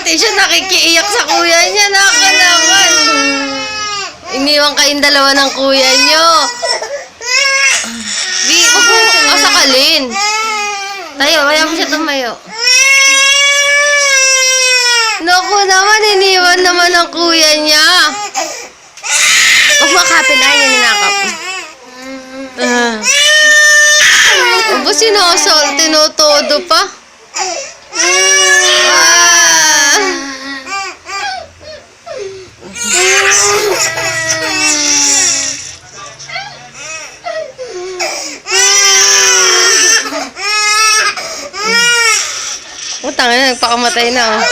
Pati siya nakikiiyak sa kuya niya. Naka naman. Iniwan kayong dalawa ng kuya niyo. Di, wag mo asakalin. Tayo, kaya mo siya tumayo. Naku naman, iniwan naman ng kuya niya. Huwag mo akapin, ay, yan ninakap. Aba, sinasol, tinutodo pa. Tanga na, nagpakamatay na. Oh.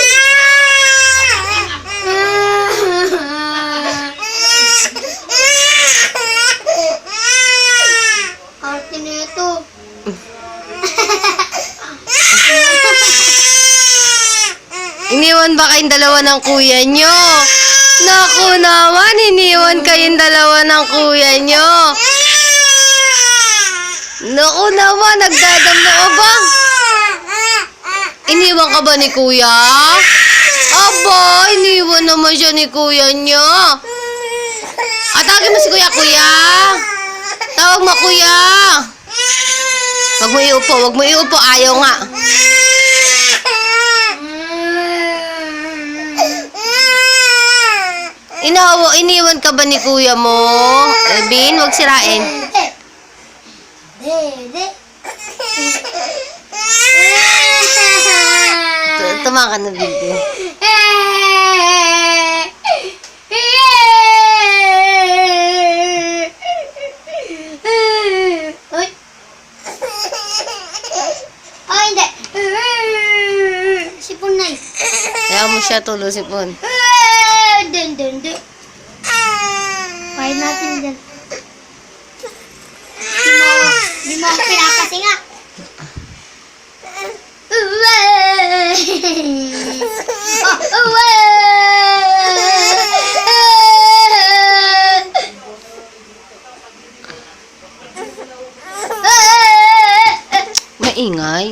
Arte na ito. Iniwan ba kayong dalawa ng kuya nyo? Naku naman, iniwan kayong dalawa ng kuya nyo. Naku naman, nagdadamnao ba? Iniwan ka ba ni kuya? Aba, iniwan naman siya ni kuya niya. Tawagin mo si kuya, kuya. Tawag mo, kuya. Wag mo iupo, wag mo iupo. Ayaw nga. Iniwan ka ba ni kuya mo? Bin, wag sirain. Tumakan na video. Uy. Oh, hindi. Sipon na eh. Kaya mo siya tulo, sipon. Dun. Kaya natin dyan. Di mo ako pinapasinga. Maingay.